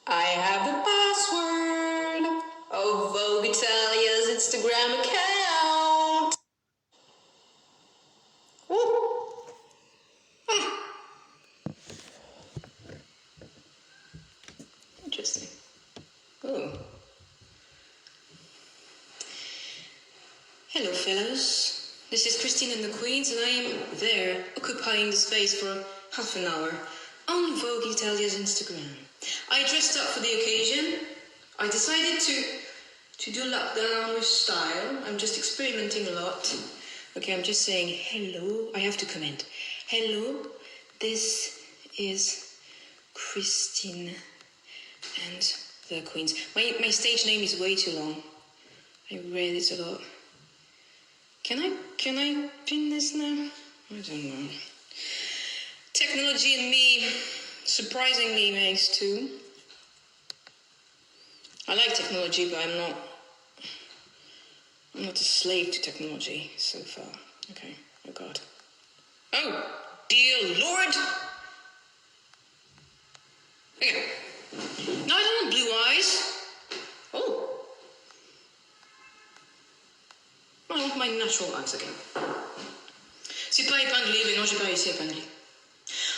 I have the password of Vogue Italia's Instagram account. Woo. Interesting. Oh. Hello, fellows. This is Christine and the Queens, and I am there, occupying the space for half an hour on Vogue Italia's Instagram. I dressed up for the occasion. I decided to do lockdown with style. I'm just experimenting a lot. Okay, I'm just saying hello. I have to comment. Hello, this is Christine and the Queens. My stage name is way too long. I read it a lot. Can I pin this now? I don't know. Technology and me surprisingly makes two. I like technology, but I'm not a slave to technology so far. Okay, oh God. Oh, dear Lord! Okay. No, I don't want blue eyes. Oh. I want my natural eyes again. C'est pas épinglé, mais non, j'ai pas réussi à épingler.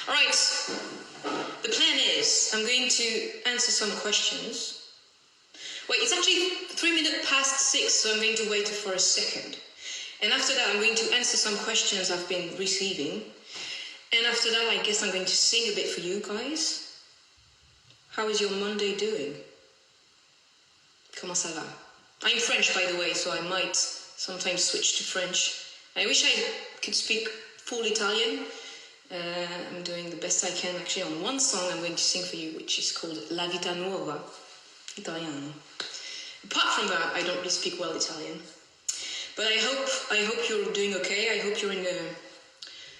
Alright, the plan is, I'm going to answer some questions. Wait, it's actually 6:03, so I'm going to wait for a second. And after that, I'm going to answer some questions I've been receiving. And after that, I guess I'm going to sing a bit for you guys. How is your Monday doing? Comment ça va? I'm French, by the way, so I might sometimes switch to French. I wish I could speak full Italian. I'm doing the best I can actually on one song I'm going to sing for you, which is called La Vita Nuova, Italiano. Apart from that, I don't really speak well Italian. But I hope you're doing okay. I hope you're in a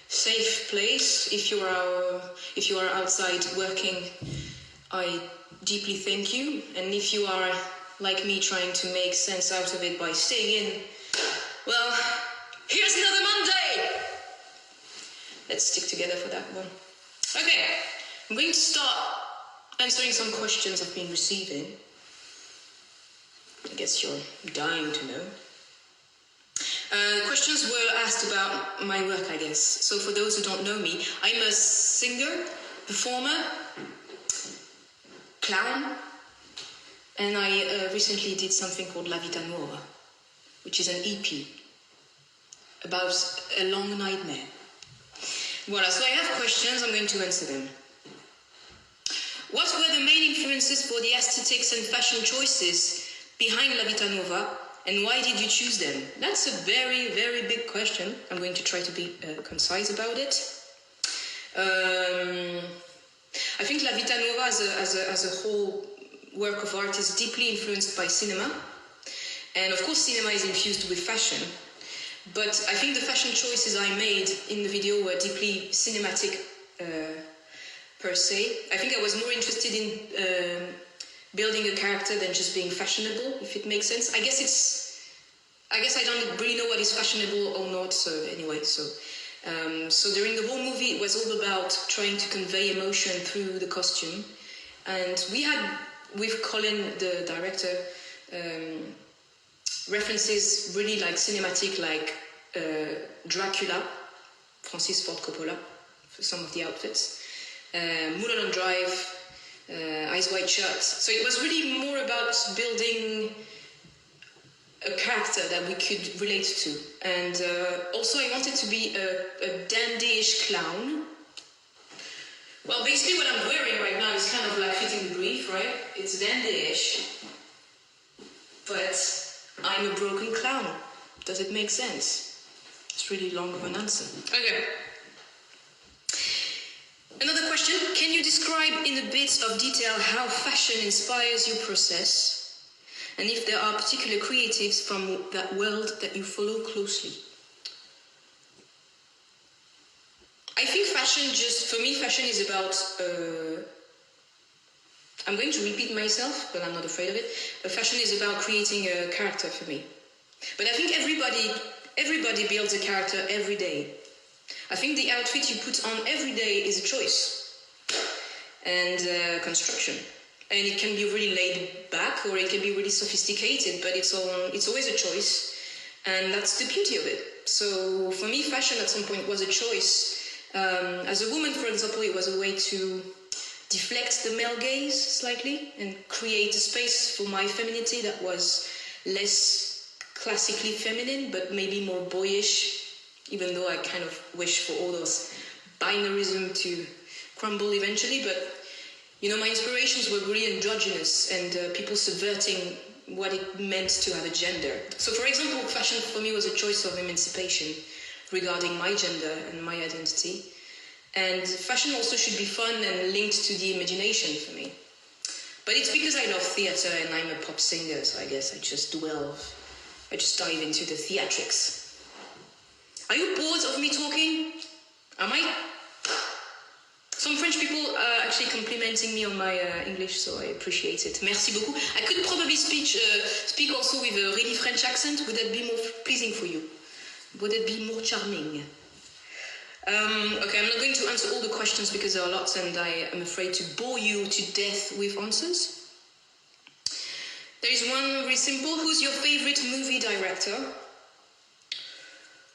safe place. If you are outside working, I deeply thank you. And if you are like me trying to make sense out of it by staying in, well, here's another Monday! Let's stick together for that one. Okay, I'm going to start answering some questions I've been receiving. I guess you're dying to know. Questions were asked about my work, I guess. So for those who don't know me, I'm a singer, performer, clown, and I recently did something called La Vita Nuova, which is an EP about a long nightmare. Voilà, so I have questions, I'm going to answer them. What were the main influences for the aesthetics and fashion choices behind La Vita Nuova, and why did you choose them? That's a very, very big question. I'm going to try to be concise about it. I think La Vita Nuova as a whole work of art is deeply influenced by cinema. And of course cinema is infused with fashion. But I think the fashion choices I made in the video were deeply cinematic per se. I think I was more interested in building a character than just being fashionable, if it makes sense. I guess I don't really know what is fashionable or not, so anyway, so during the whole movie it was all about trying to convey emotion through the costume. And we had, with Colin, the director, references really like cinematic, like Dracula, Francis Ford Coppola, for some of the outfits, Mulholland Drive, Eyes Wide Shut. So it was really more about building a character that we could relate to. And also I wanted to be a dandy-ish clown. Well, basically what I'm wearing right now is kind of like fitting the brief, right? It's dandy-ish, but I'm a broken clown. Does it make sense? It's really long of an answer. Okay. Another question. Can you describe in a bit of detail how fashion inspires your process? And if there are particular creatives from that world that you follow closely? I think for me, fashion is about, I'm going to repeat myself, but I'm not afraid of it. Fashion is about creating a character for me. But I think everybody builds a character every day. I think the outfit you put on every day is a choice and construction. and it can be really laid back or it can be really sophisticated, but it's always a choice, and that's the beauty of it. So for me, fashion at some point was a choice. As a woman, for example, it was a way to deflect the male gaze slightly and create a space for my femininity that was less classically feminine, but maybe more boyish, even though I kind of wish for all those binarism to crumble eventually. But, you know, my inspirations were really androgynous and people subverting what it meant to have a gender. So, for example, fashion for me was a choice of emancipation regarding my gender and my identity. And fashion also should be fun and linked to the imagination for me. But it's because I love theatre and I'm a pop singer, so I guess I just dive into the theatrics. Are you bored of me talking? Am I? Some French people are actually complimenting me on my English, so I appreciate it. Merci beaucoup. I could probably speak also with a really French accent. Would that be more pleasing for you? Would it be more charming? Okay, I'm not going to answer all the questions because there are lots and I am afraid to bore you to death with answers. There is one very simple. Who's your favorite movie director?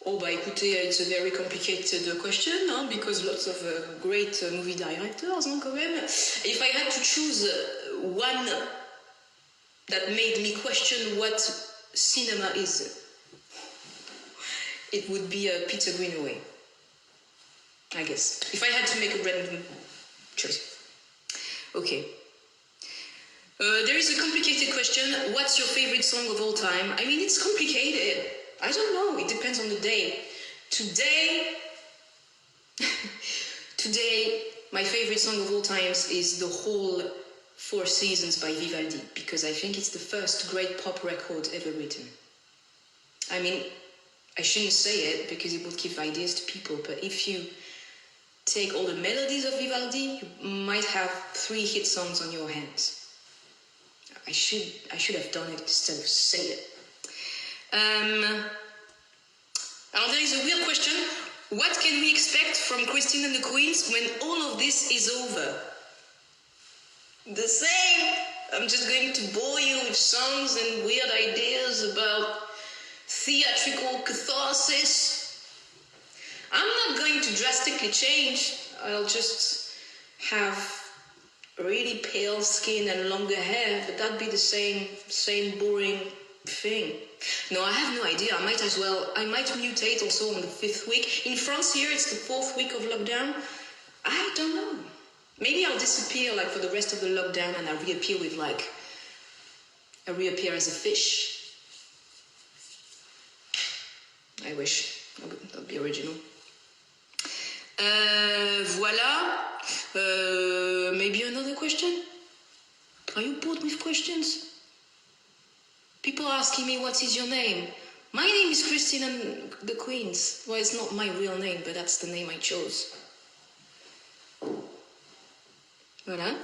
Oh, bah écoutez, it's a very complicated question, because lots of great movie directors, quand même. If I had to choose one that made me question what cinema is, it would be Peter Greenaway, I guess. If I had to make a random choice. Okay. There is a complicated question. What's your favorite song of all time? I mean, it's complicated. I don't know. It depends on the day. Today, my favorite song of all times is the whole Four Seasons by Vivaldi, because I think it's the first great pop record ever written. I mean, I shouldn't say it because it would give ideas to people, but if you take all the melodies of Vivaldi, you might have 3 hit songs on your hands. I should have done it instead of say it. Now there is a real question. What can we expect from Christine and the Queens when all of this is over? The same. I'm just going to bore you with songs and weird ideas about theatrical catharsis. I'm not going to drastically change. I'll just have really pale skin and longer hair, but that'd be the same boring thing. No, I have no idea. I might mutate also on the 5th week. In France here, it's the 4th week of lockdown. I don't know. Maybe I'll disappear like for the rest of the lockdown and I'll reappear as a fish. I wish. That'd be original. Voila. Maybe another question? Are you bored with questions? People are asking me, what is your name? My name is Christine and the Queens. Well, it's not my real name, but that's the name I chose. Voilà.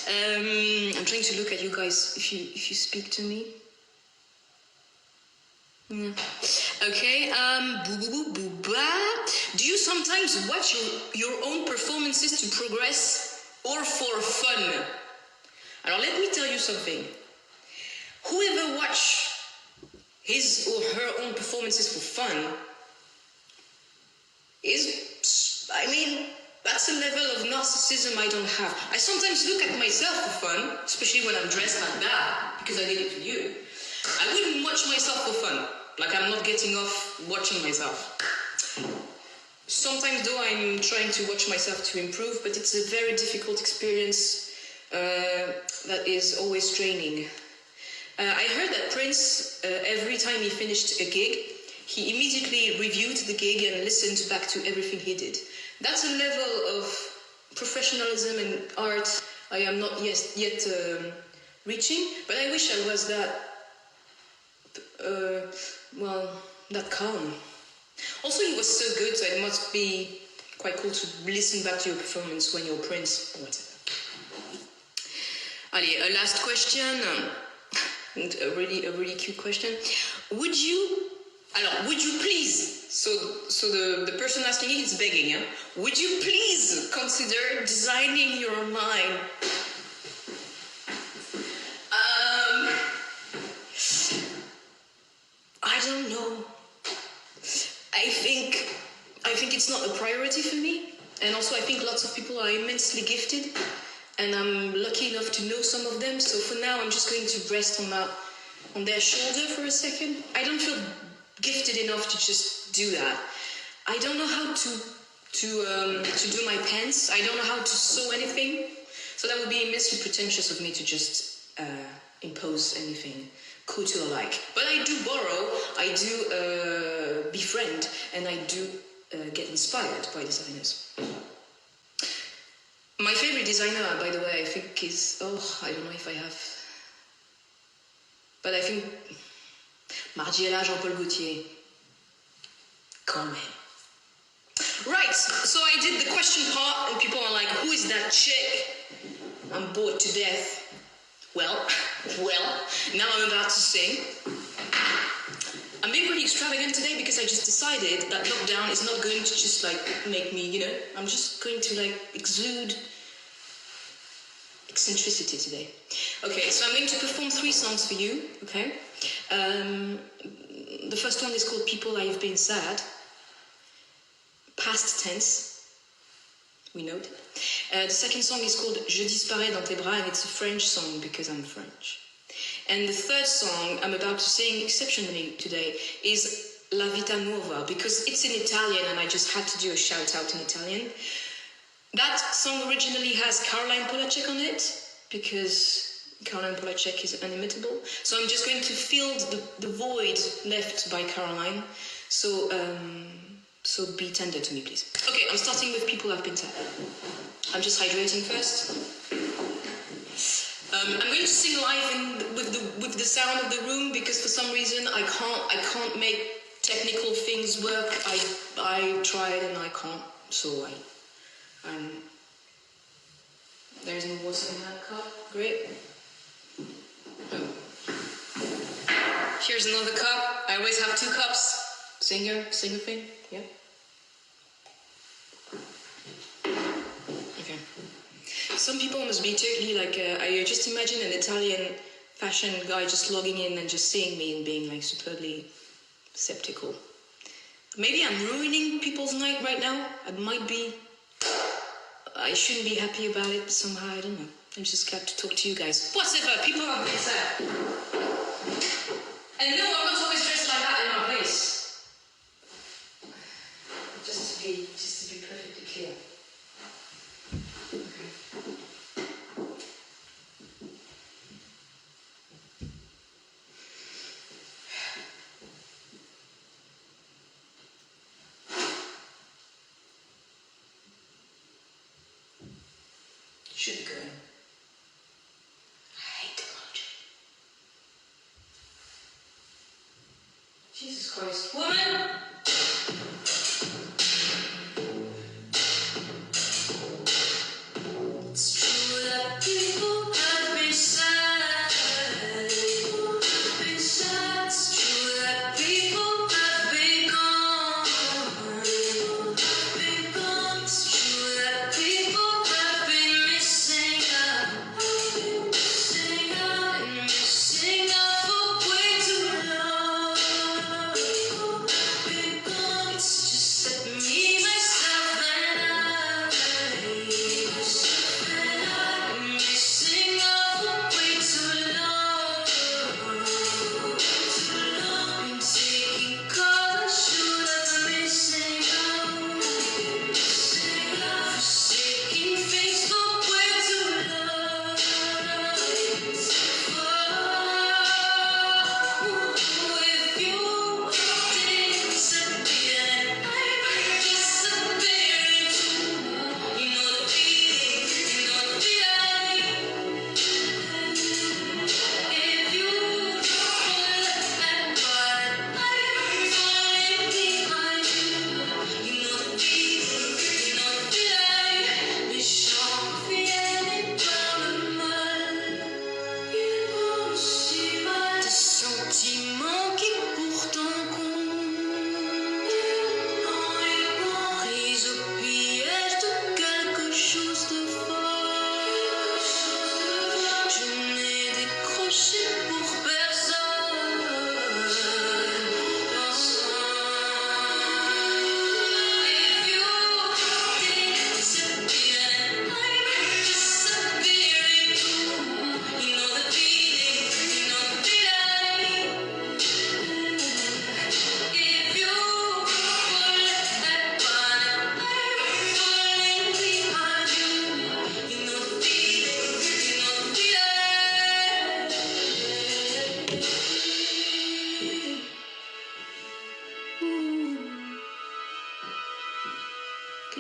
I'm trying to look at you guys if you speak to me. Yeah. Okay, do you sometimes watch your own performances to progress or for fun? Alors, let me tell you something. Whoever watch his or her own performances for fun that's a level of narcissism I don't have. I sometimes look at myself for fun, especially when I'm dressed like that, because I did it for you. I wouldn't watch myself for fun. Like, I'm not getting off watching myself. Sometimes, though, I'm trying to watch myself to improve, but it's a very difficult experience that is always draining. I heard that Prince, every time he finished a gig, he immediately reviewed the gig and listened back to everything he did. That's a level of professionalism and art I am not yet reaching, but I wish I was that calm. Also, he was so good, so it must be quite cool to listen back to your performance when you're Prince or whatever. Allez, a last question, a really cute question. Would you please, so the person asking it is begging, yeah? Would you please consider designing your line? think it's not a priority for me, and also I think lots of people are immensely gifted, and I'm lucky enough to know some of them. So for now, I'm just going to rest on their shoulder for a second. I don't feel gifted enough to just do that. I don't know how to do my pants. I don't know how to sew anything. So that would be immensely pretentious of me to just impose anything couture-like. But I do borrow, I do befriend, and I do get inspired by designers. My favorite designer, by the way, I think is, I don't know if I have, but I think Margiela, Jean-Paul Gaultier, quand même. Right, so I did the question part, and people are like, who is that chick? I'm bored to death. Well, now I'm about to sing. I'm being pretty extravagant today because I just decided that lockdown is not going to just like make me, I'm just going to like exude eccentricity today. Okay, so I'm going to perform 3 songs for you, okay? The first one is called People I've Been Sad. Past tense, we note. The second song is called Je disparais dans tes bras, and it's a French song because I'm French. And the third song I'm about to sing exceptionally today is La Vita Nuova, because it's in Italian and I just had to do a shout out in Italian. That song originally has Caroline Polacek on it, because Caroline Polacek is inimitable. So I'm just going to fill the void left by Caroline. So be tender to me, please. Okay, I'm starting with People I've Been Sad. I'm just hydrating first. I'm going to sing live with the sound of the room because for some reason I can't make technical things work. I tried and I can't. So there's no water in that cup. Great. Oh. Here's another cup. I always have 2 cups. Singer thing. Yeah. Okay. Some people must be totally like, I just imagine an Italian fashion guy just logging in and just seeing me and being like superbly skeptical. Maybe I'm ruining people's night right now. I shouldn't be happy about it, but somehow, I don't know. I'm just glad to talk to you guys. Whatever, people are being sad. And no, I'm not always dressed like that in my place. Just to be perfectly clear. Should go. I hate technology. Jesus Christ. Woman! It's true that people have been sad. It's true that people have been gone. It's true that people have been missing out for way too long.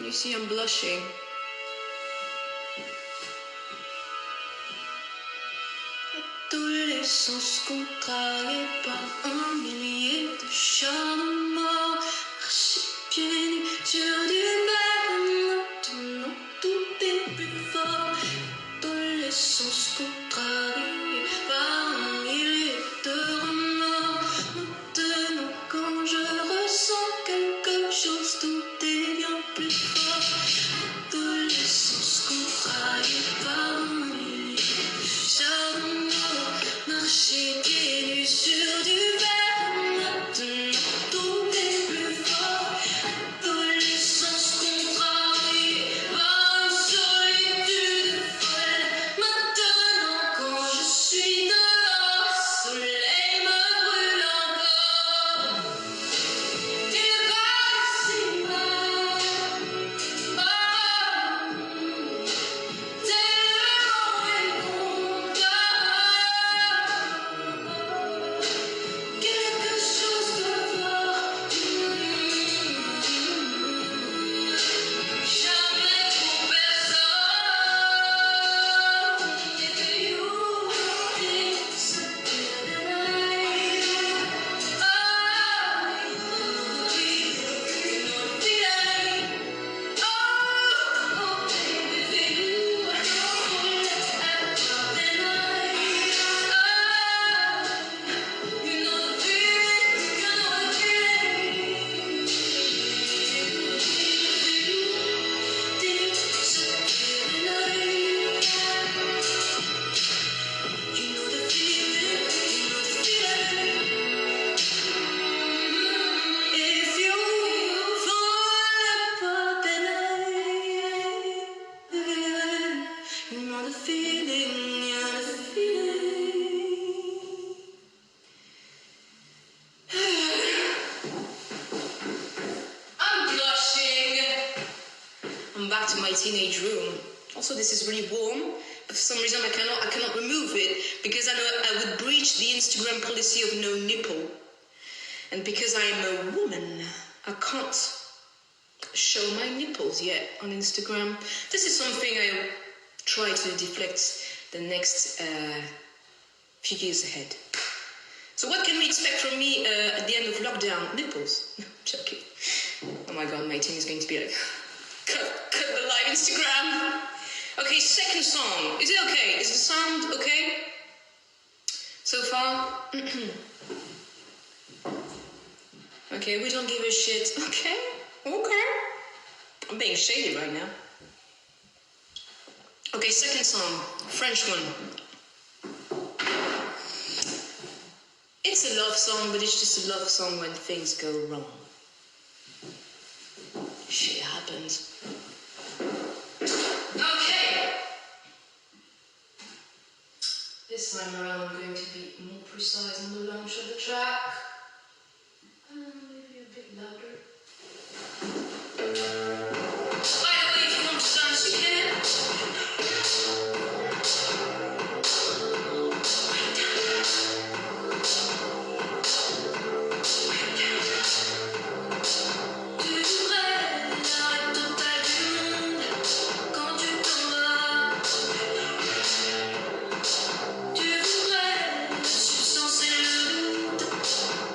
you see I'm blushing? Adolescence contrariée par un millier de charmes morts, marcher pieds nus sur du verre, maintenant tout est plus fort. Adolescence contrariée par un millier de remords, maintenant quand je ressens quelque chose, tout devient plus fort. Adolescence contrariée par un millier de charmes morts, marcher pieds nus sur du verre, maintenant tout est plus fort. Adolescence contrariée par une solitude folle, maintenant quand je suis dehors, le soleil me brûle encore. Il passe si mal, tellement incontournable. Quelque chose de fort, jamais pour personne. If you think so good, I'm back to my teenage room. Also, this is really warm, but for some reason I cannot remove it because I know I would breach the Instagram policy of no nipple. And because I am a woman, I can't show my nipples yet on Instagram. This is something I try to deflect the next few years ahead. So what can we expect from me at the end of lockdown? Nipples. No, I'm joking. Oh my god, my team is going to be like, cut the live Instagram. Okay, second song. Is it okay? Is the sound okay? So far? Okay, we don't give a shit. Okay. I'm being shady right now. Okay, second song. French one. It's a love song, but it's just a love song when things go wrong. Shit happens. Okay. This time around I'm going to be more precise on the launch of the track. Maybe a bit louder. By the way, if you want to dance, you can. Tu voudrais substancer le doute.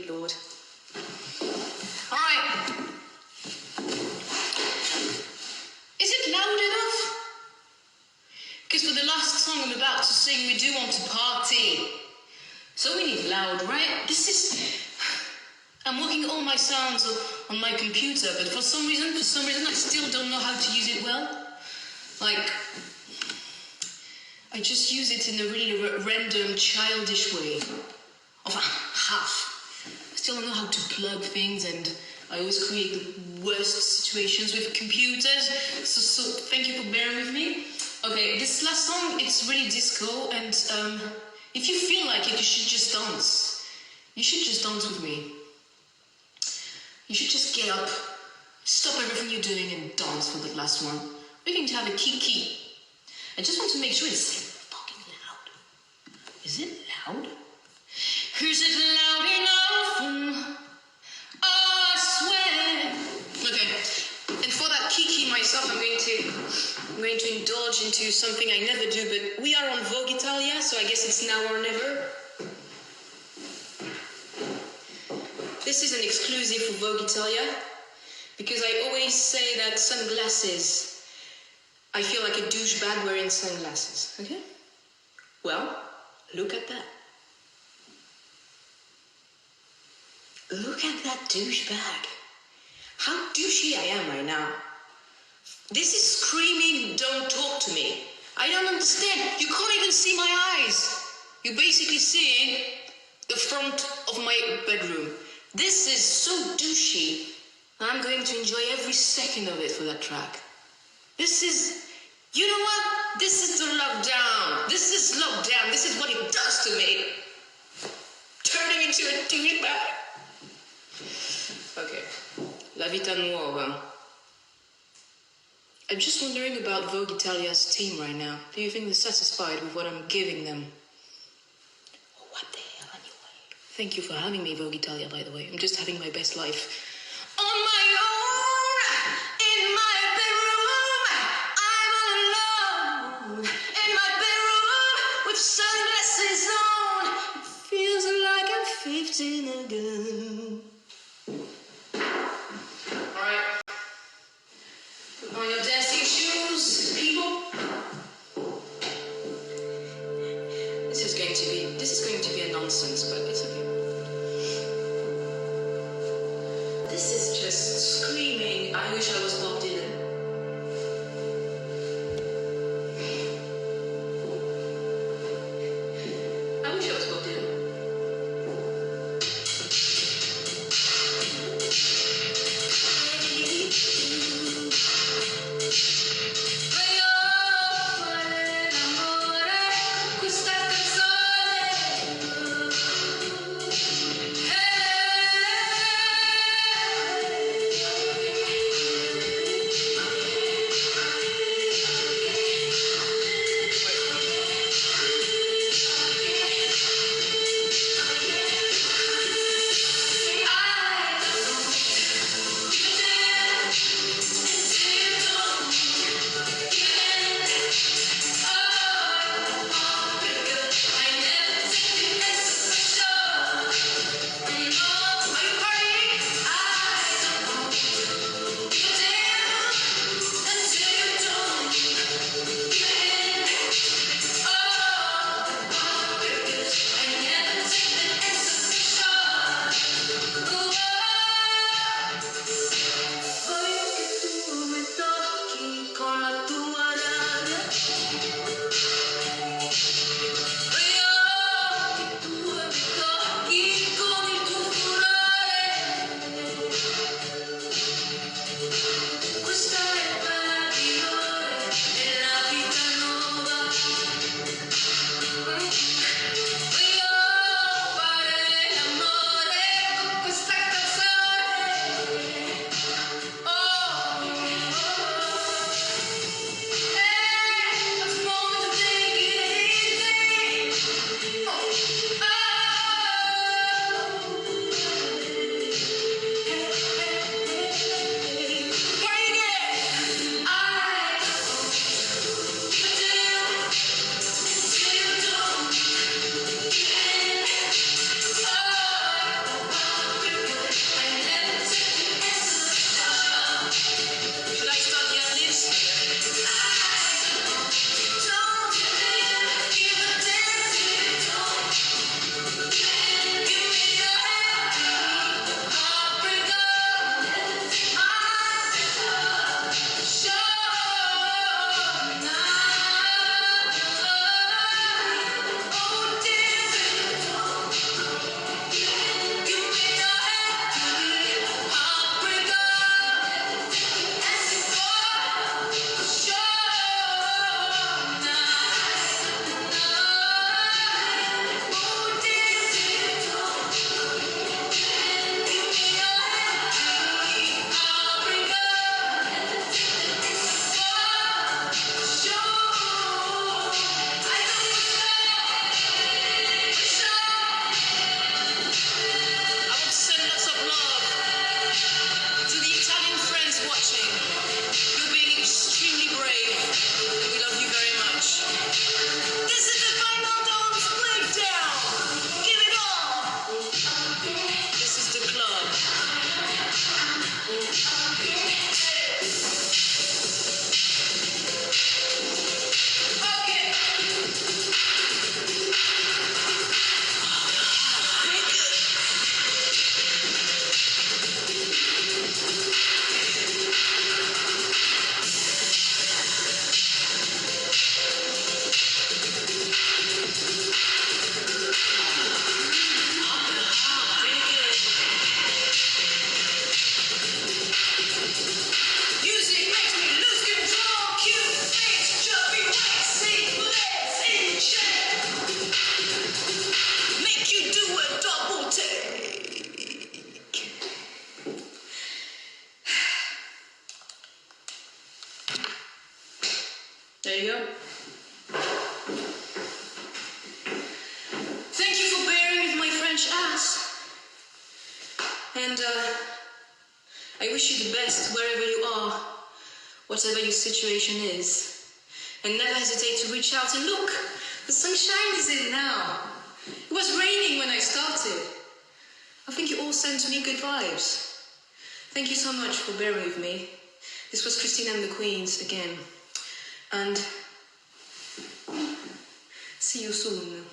good Lord. All right. Is it loud enough? Because for the last song I'm about to sing, we do want to party. So we need loud, right? I'm working all my sounds on my computer, but for some reason, I still don't know how to use it well. Like, I just use it in a really random, childish way. Of half. I still don't know how to plug things, and I always create the worst situations with computers. So thank you for bearing with me. Okay, this last song, it's really disco, and if you feel like it, you should just dance. You should just dance with me. You should just get up, stop everything you're doing, and dance for the last one. We're going to have a kiki. I just want to make sure it's fucking loud. Is it loud? Is it loud enough? Oh, I swear. Okay, and for that kiki myself, I'm going to indulge into something I never do, but we are on Vogue Italia, so I guess it's now or never. This is an exclusive for Vogue Italia, because I always say that sunglasses, I feel like a douchebag wearing sunglasses, okay? Well, look at that. Look at that douchebag. How douchey I am right now. This is screaming, don't talk to me. I don't understand. You can't even see my eyes. You're basically seeing the front of my bedroom. This is so douchey. I'm going to enjoy every second of it for that track. This is, you know what? This is the lockdown. This is lockdown. This is what it does to me. Turning into a douchebag. Okay. La Vita Nuova. I'm just wondering about Vogue Italia's team right now. Do you think they're satisfied with what I'm giving them? What the hell, anyway? Thank you for having me, Vogue Italia, by the way. I'm just having my best life. On my own, in my bedroom, I'm all alone. In my bedroom, with sunglasses on, it feels like I'm 15 again. Alright. Put on your dancing shoes, people. This is going to be a nonsense, but it's okay. This is just screaming, I wish I was Bob Dylan. I wish I was Bob Dylan. There you go. Thank you for bearing with my French ass. And I wish you the best wherever you are, whatever your situation is. And never hesitate to reach out and look, the sunshine is in now. It was raining when I started. I think you all sent me good vibes. Thank you so much for bearing with me. This was Christine and the Queens again. And see you soon.